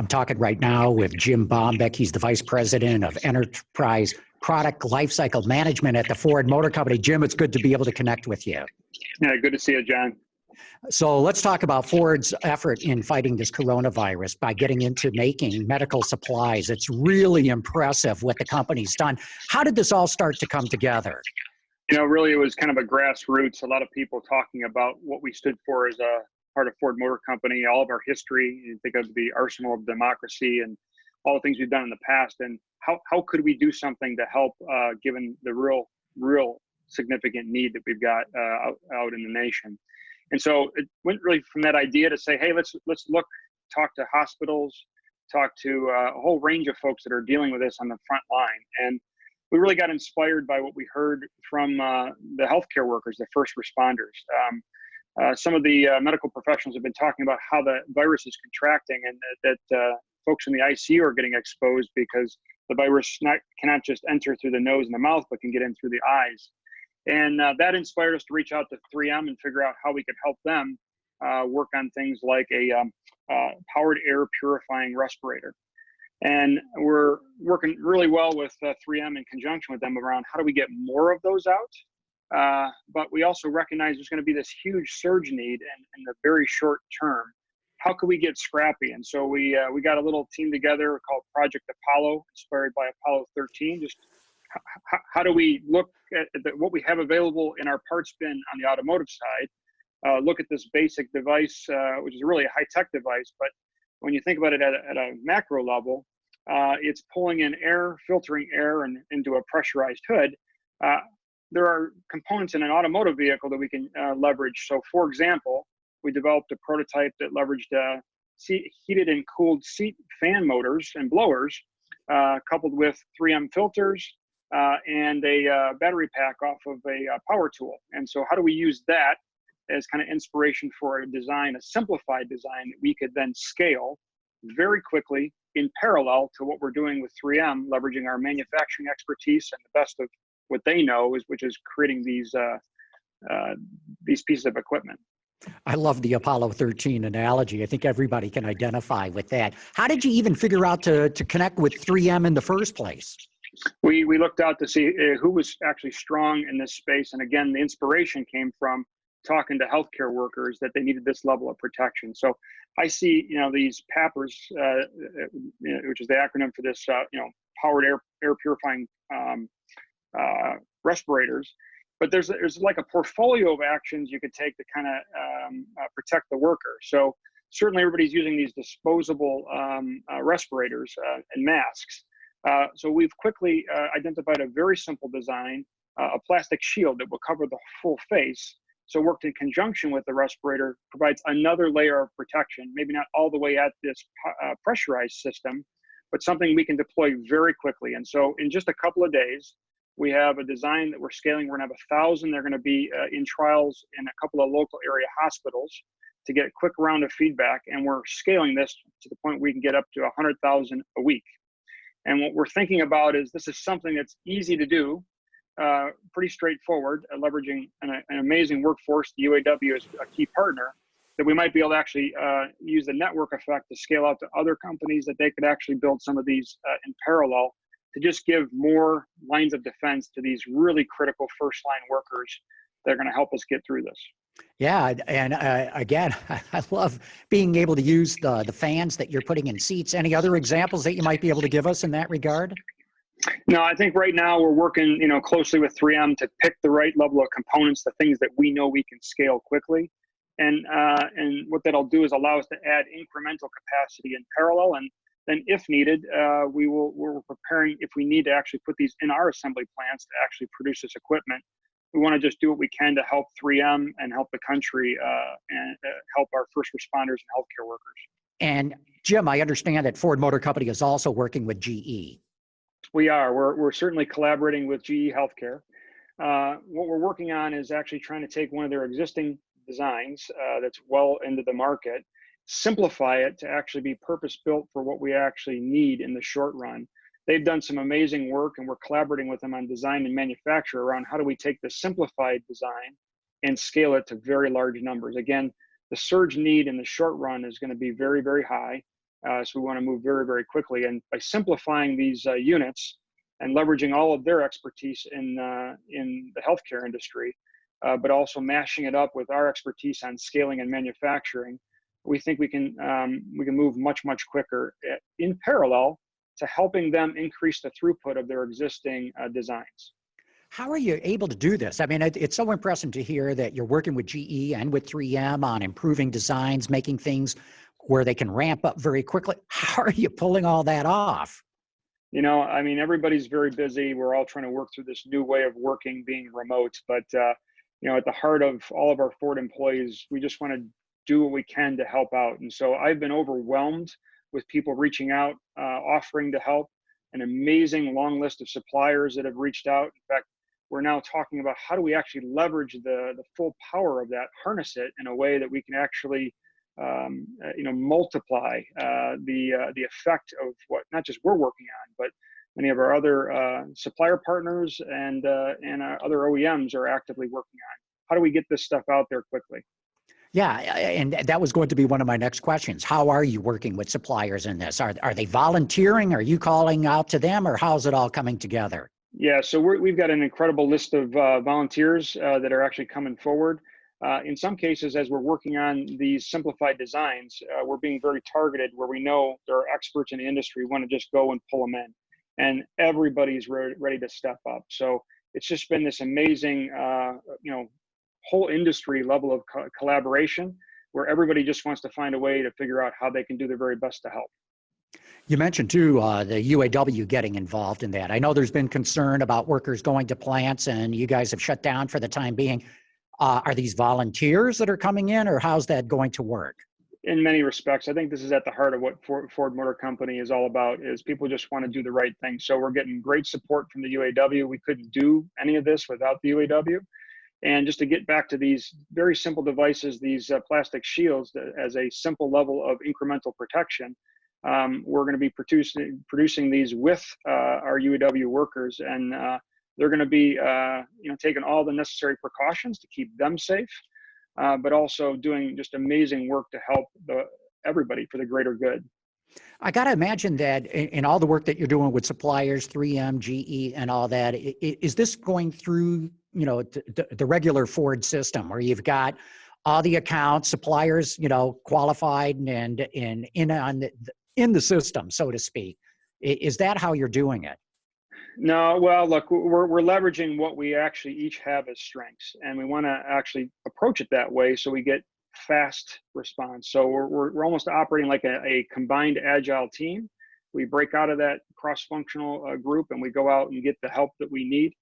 I'm talking right now with Jim Baumbick. He's the Vice President of Enterprise Product Lifecycle Management at the Ford Motor Company. Jim, it's good to be able to connect with you. Yeah, good to see you, John. So let's talk about Ford's effort in fighting this coronavirus by getting into making medical supplies. It's really impressive what the company's done. How did this all start to come together? You know, really, it was kind of a grassroots. A lot of people talking about what we stood for as a part of Ford Motor Company, all of our history. You think of the arsenal of democracy and all the things we've done in the past, and how could we do something to help, given the real significant need that we've got out in the nation. And so it went really from that idea to say, hey, let's talk to hospitals, talk to a whole range of folks that are dealing with this on the front line. And we really got inspired by what we heard from the healthcare workers, the first responders. Some of the medical professionals have been talking about how the virus is contracting, and that folks in the ICU are getting exposed because the virus cannot just enter through the nose and the mouth, but can get in through the eyes. And that inspired us to reach out to 3M and figure out how we could help them work on things like a powered air purifying respirator. And we're working really well with 3M in conjunction with them around how do we get more of those out. But we also recognize there's going to be this huge surge need in the very short term. How could we get scrappy? And so we got a little team together called Project Apollo, inspired by Apollo 13. Just how do we look at what we have available in our parts bin on the automotive side, look at this basic device, which is really a high-tech device, but when you think about it at a macro level, it's pulling in air, filtering air into a pressurized hood. There are components in an automotive vehicle that we can leverage. So for example, we developed a prototype that leveraged heated and cooled seat fan motors and blowers, coupled with 3M filters and a battery pack off of a power tool. And so how do we use that as kind of inspiration for a design, a simplified design that we could then scale very quickly in parallel to what we're doing with 3M, leveraging our manufacturing expertise and the best of what they know, which is creating these pieces of equipment. I love the Apollo 13 analogy. I think everybody can identify with that. How did you even figure out to connect with 3M in the first place? We looked out to see who was actually strong in this space. And again, the inspiration came from talking to healthcare workers that they needed this level of protection. So I see, these PAPRs, which is the acronym for this, powered air purifying respirators. But there's like a portfolio of actions you could take to kind of protect the worker. So certainly everybody's using these disposable respirators and masks. So we've quickly identified a very simple design, a plastic shield that will cover the full face. So worked in conjunction with the respirator, provides another layer of protection, maybe not all the way at this pressurized system, but something we can deploy very quickly. And so in just a couple of days, we have a design that we're scaling. We're going to have 1,000. They're going to be in trials in a couple of local area hospitals to get a quick round of feedback. And we're scaling this to the point we can get up to 100,000 a week. And what we're thinking about is this is something that's easy to do, pretty straightforward, leveraging an amazing workforce. The UAW is a key partner, that we might be able to actually use the network effect to scale out to other companies, that they could actually build some of these in parallel to just give more lines of defense to these really critical first line workers that are going to help us get through this. Yeah, and again, I love being able to use the fans that you're putting in seats. Any other examples that you might be able to give us in that regard? No, I think right now we're working, closely with 3M to pick the right level of components, the things that we know we can scale quickly. And what that'll do is allow us to add incremental capacity in parallel. And then if needed, we're preparing, if we need to actually put these in our assembly plants to actually produce this equipment. We want to just do what we can to help 3M and help the country and help our first responders and healthcare workers. And Jim, I understand that Ford Motor Company is also working with GE. We are. We're certainly collaborating with GE Healthcare. What we're working on is actually trying to take one of their existing designs that's well into the market, simplify it to actually be purpose-built for what we actually need in the short run. They've done some amazing work, and we're collaborating with them on design and manufacture around how do we take the simplified design and scale it to very large numbers. Again, the surge need in the short run is going to be very, very high. So we want to move very, very quickly. And by simplifying these units and leveraging all of their expertise in the healthcare industry, but also mashing it up with our expertise on scaling and manufacturing, we think we can move much, much quicker in parallel to helping them increase the throughput of their existing designs. How are you able to do this? I mean, it's so impressive to hear that you're working with GE and with 3M on improving designs, making things where they can ramp up very quickly. How are you pulling all that off? You know, I mean, everybody's very busy. We're all trying to work through this new way of working, being remote. But, you know, at the heart of all of our Ford employees, we just want to do what we can to help out. And so I've been overwhelmed with people reaching out, offering to help, an amazing long list of suppliers that have reached out. In fact, we're now talking about how do we actually leverage the full power of that, harness it in a way that we can actually multiply the effect of what not just we're working on, but many of our other supplier partners and our other OEMs are actively working on. How do we get this stuff out there quickly? Yeah, and that was going to be one of my next questions. How are you working with suppliers in this? Are they volunteering? Are you calling out to them, or how's it all coming together? Yeah, so we've got an incredible list of volunteers that are actually coming forward. In some cases, as we're working on these simplified designs, we're being very targeted where we know there are experts in the industry. We want to just go and pull them in, and everybody's ready to step up. So it's just been this amazing, whole industry level of collaboration where everybody just wants to find a way to figure out how they can do their very best to help. You mentioned too the UAW getting involved in that. I know there's been concern about workers going to plants, and you guys have shut down for the time being. Are these volunteers that are coming in, or how's that going to work? In many respects, I think this is at the heart of what Ford Motor Company is all about, is people just want to do the right thing. So we're getting great support from the UAW. We couldn't do any of this without the UAW. And just to get back to these very simple devices, these plastic shields as a simple level of incremental protection, we're going to be producing these with our UAW workers, and they're going to be taking all the necessary precautions to keep them safe, but also doing just amazing work to help everybody for the greater good. I got to imagine that in all the work that you're doing with suppliers, 3M, GE, and all that, is this going through the regular Ford system where you've got all the accounts, suppliers, qualified and in the system, so to speak? Is that how you're doing it? No, well, look, we're leveraging what we actually each have as strengths, and we want to actually approach it that way so we get fast response. So we're almost operating like a combined agile team. We break out of that cross-functional group and we go out and get the help that we need.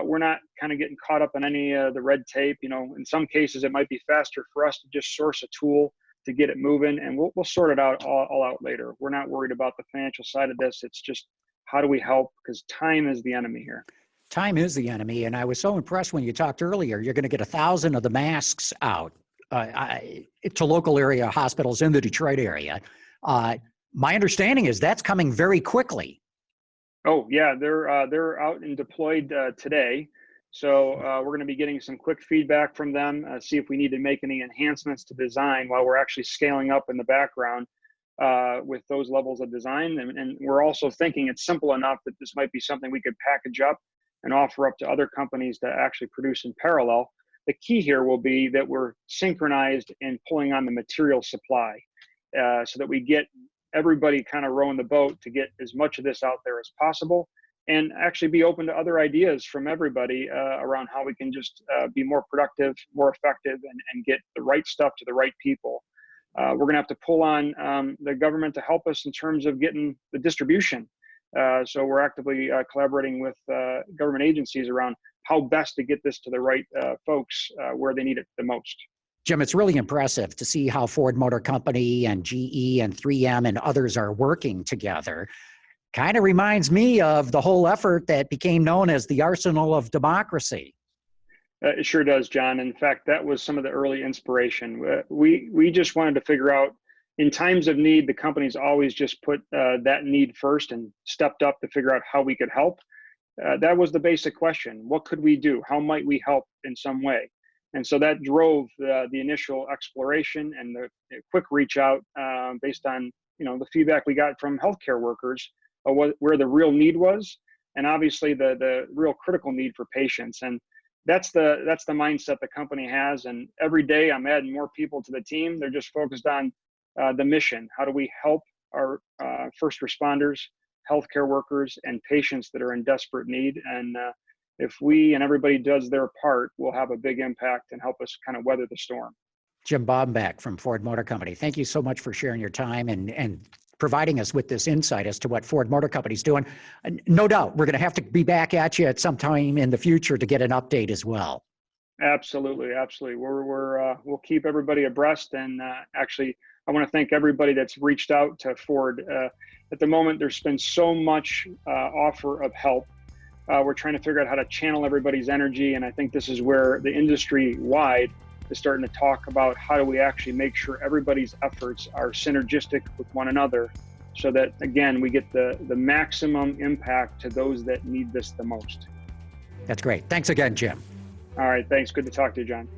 We're not kind of getting caught up in any of the red tape. In some cases, it might be faster for us to just source a tool to get it moving, and we'll sort it out all out later. We're not worried about the financial side of this. It's just how do we help, because time is the enemy here. Time is the enemy, and I was so impressed when you talked earlier. You're going to get 1,000 of the masks out to local area hospitals in the Detroit area. My understanding is that's coming very quickly. Oh yeah, they're out and deployed today. So we're going to be getting some quick feedback from them, see if we need to make any enhancements to design while we're actually scaling up in the background with those levels of design. And we're also thinking it's simple enough that this might be something we could package up and offer up to other companies to actually produce in parallel. The key here will be that we're synchronized in pulling on the material supply so that we get everybody kind of rowing the boat to get as much of this out there as possible, and actually be open to other ideas from everybody around how we can just be more productive, more effective, and get the right stuff to the right people. We're going to have to pull on the government to help us in terms of getting the distribution. So we're actively collaborating with government agencies around how best to get this to the right folks where they need it the most. Jim, it's really impressive to see how Ford Motor Company and GE and 3M and others are working together. Kind of reminds me of the whole effort that became known as the Arsenal of Democracy. It sure does, John. In fact, that was some of the early inspiration. We just wanted to figure out, in times of need, the companies always just put that need first and stepped up to figure out how we could help. That was the basic question. What could we do? How might we help in some way? And so that drove the initial exploration and the quick reach out based on the feedback we got from healthcare workers, where the real need was, and obviously the real critical need for patients. And that's the mindset the company has. And every day I'm adding more people to the team. They're just focused on the mission. How do we help our first responders, healthcare workers, and patients that are in desperate need? And if we and everybody does their part, we'll have a big impact and help us kind of weather the storm. Jim Baumbick from Ford Motor Company, thank you so much for sharing your time and providing us with this insight as to what Ford Motor Company is doing. No doubt, we're going to have to be back at you at some time in the future to get an update as well. Absolutely. We'll keep everybody abreast. And actually, I want to thank everybody that's reached out to Ford. At the moment, there's been so much offer of help. We're trying to figure out how to channel everybody's energy. And I think this is where the industry-wide is starting to talk about how do we actually make sure everybody's efforts are synergistic with one another, so that, again, we get the maximum impact to those that need this the most. That's great. Thanks again, Jim. All right. Thanks. Good to talk to you, John.